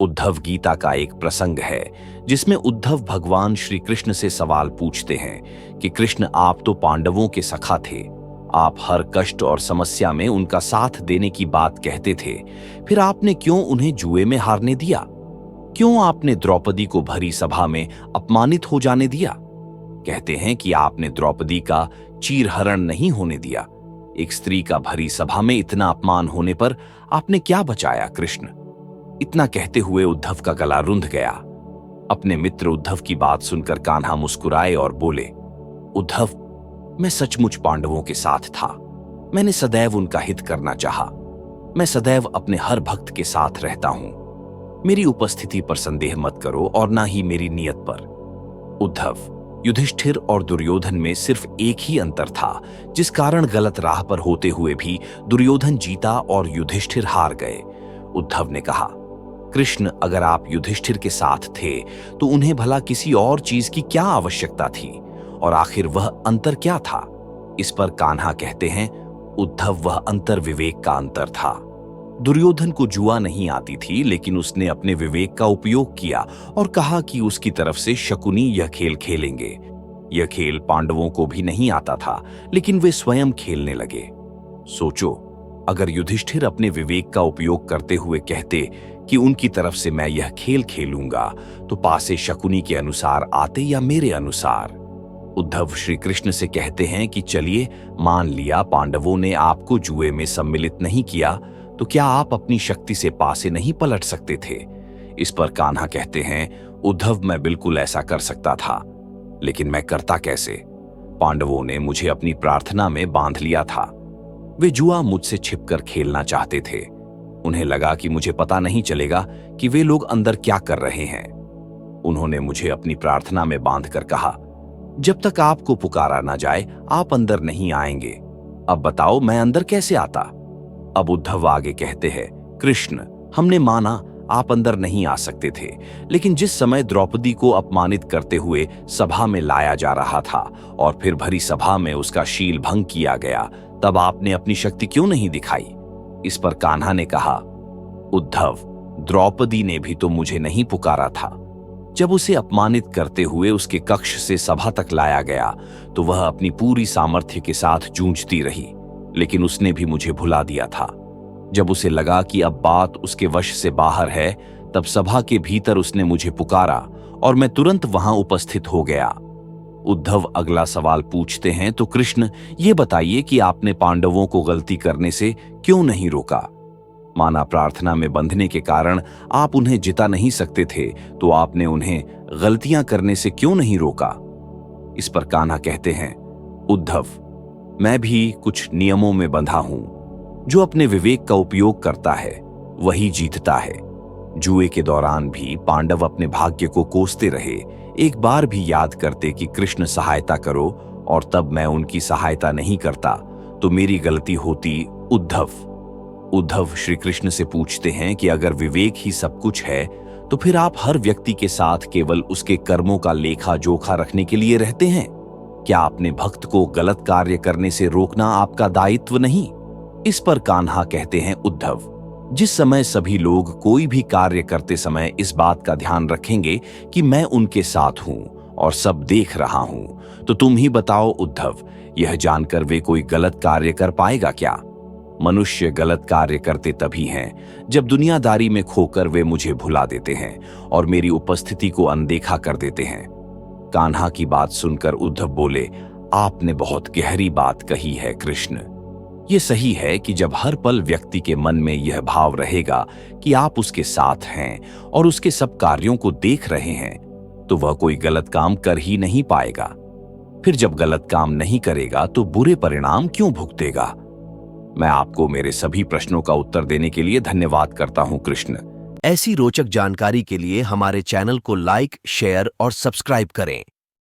उद्धव गीता का एक प्रसंग है जिसमें उद्धव भगवान श्री कृष्ण से सवाल पूछते हैं कि कृष्ण, आप तो पांडवों के सखा थे। आप हर कष्ट और समस्या में उनका साथ देने की बात कहते थे, फिर आपने क्यों उन्हें जुए में हारने दिया? क्यों आपने द्रौपदी को भरी सभा में अपमानित हो जाने दिया? कहते हैं कि आपने द्रौपदी का चीरहरण नहीं होने दिया। एक स्त्री का भरी सभा में इतना अपमान होने पर आपने क्या बचाया कृष्ण? इतना कहते हुए उद्धव का गला रुंध गया। अपने मित्र उद्धव की बात सुनकर कान्हा मुस्कुराए और बोले, उद्धव, मैं सचमुच पांडवों के साथ था। मैंने सदैव उनका हित करना चाहा। मैं सदैव अपने हर भक्त के साथ रहता हूं। मेरी उपस्थिति पर संदेह मत करो और ना ही मेरी नियत पर। उद्धव, युधिष्ठिर और दुर्योधन में सिर्फ एक ही अंतर था, जिस कारण गलत राह पर होते हुए भी दुर्योधन जीता और युधिष्ठिर हार गए। उद्धव ने कहा, कृष्ण, अगर आप युधिष्ठिर के साथ थे तो उन्हें भला किसी और चीज की क्या आवश्यकता थी? और आखिर वह अंतर क्या था? इस पर कान्हा कहते हैं, उद्धव, वह अंतर विवेक का अंतर था। दुर्योधन को जुआ नहीं आती थी, लेकिन उसने अपने विवेक का उपयोग किया और कहा कि उसकी तरफ से शकुनी यह खेल खेलेंगे। यह खेल पांडवों को भी नहीं आता था, लेकिन वे स्वयं खेलने लगे। सोचो, अगर युधिष्ठिर अपने विवेक का उपयोग करते हुए कहते कि उनकी तरफ से मैं यह खेल खेलूंगा, तो पासे शकुनी के अनुसार आते या मेरे अनुसार? उद्धव श्री कृष्ण से कहते हैं कि चलिए, मान लिया पांडवों ने आपको जुए में सम्मिलित नहीं किया, तो क्या आप अपनी शक्ति से पासे नहीं पलट सकते थे? इस पर कान्हा कहते हैं, उद्धव, मैं बिल्कुल ऐसा कर सकता था, लेकिन मैं करता कैसे? पांडवों ने मुझे अपनी प्रार्थना में बांध लिया था। वे जुआ मुझसे छिपकर खेलना चाहते थे। उन्हें लगा कि मुझे पता नहीं चलेगा कि वे लोग अंदर क्या कर रहे हैं। उन्होंने मुझे अपनी प्रार्थना में बांधकर कहा, जब तक आपको पुकारा ना जाए आप अंदर नहीं आएंगे। अब बताओ, मैं अंदर कैसे आता? अब उद्धव आगे कहते हैं, कृष्ण, हमने माना आप अंदर नहीं आ सकते थे, लेकिन जिस समय द्रौपदी को अपमानित करते हुए सभा में लाया जा रहा था और फिर भरी सभा में उसका शील भंग किया गया, तब आपने अपनी शक्ति क्यों नहीं दिखाई? इस पर कान्हा ने कहा, उद्धव, द्रौपदी ने भी तो मुझे नहीं पुकारा था। जब उसे अपमानित करते हुए उसके कक्ष से सभा तक लाया गया तो वह अपनी पूरी सामर्थ्य के साथ जूझती रही, लेकिन उसने भी मुझे भुला दिया था। जब उसे लगा कि अब बात उसके वश से बाहर है, तब सभा के भीतर उसने मुझे पुकारा और मैं तुरंत वहां उपस्थित हो गया। उद्धव अगला सवाल पूछते हैं, तो कृष्ण, ये बताइए कि आपने पांडवों को गलती करने से क्यों नहीं रोका? माना प्रार्थना में बंधने के कारण आप उन्हें जिता नहीं सकते थे, तो आपने उन्हें गलतियां करने से क्यों नहीं रोका? इस पर कान्हा कहते हैं, उद्धव, मैं भी कुछ नियमों में बंधा हूं। जो अपने विवेक का उपयोग करता है वही जीतता है। जुए के दौरान भी पांडव अपने भाग्य को कोसते रहे, एक बार भी याद करते कि कृष्ण सहायता करो, और तब मैं उनकी सहायता नहीं करता तो मेरी गलती होती। उद्धव श्री कृष्ण से पूछते हैं कि अगर विवेक ही सब कुछ है, तो फिर आप हर व्यक्ति के साथ केवल उसके कर्मों का लेखा जोखा रखने के लिए रहते हैं? क्या अपने भक्त को गलत कार्य करने से रोकना आपका दायित्व नहीं? इस पर कान्हा कहते हैं, उद्धव, जिस समय सभी लोग कोई भी कार्य करते समय इस बात का ध्यान रखेंगे कि मैं उनके साथ हूं और सब देख रहा हूं, तो तुम ही बताओ उद्धव, यह जानकर वे कोई गलत कार्य कर पाएगा क्या? मनुष्य गलत कार्य करते तभी हैं जब दुनियादारी में खोकर वे मुझे भुला देते हैं और मेरी उपस्थिति को अनदेखा कर देते हैं। कान्हा की बात सुनकर उद्धव बोले, आपने बहुत गहरी बात कही है कृष्ण। ये सही है कि जब हर पल व्यक्ति के मन में यह भाव रहेगा कि आप उसके साथ हैं और उसके सब कार्यों को देख रहे हैं, तो वह कोई गलत काम कर ही नहीं पाएगा। फिर जब गलत काम नहीं करेगा तो बुरे परिणाम क्यों भुगतेगा? मैं आपको मेरे सभी प्रश्नों का उत्तर देने के लिए धन्यवाद करता हूं कृष्ण। ऐसी रोचक जानकारी के लिए हमारे चैनल को लाइक, शेयर और सब्सक्राइब करें।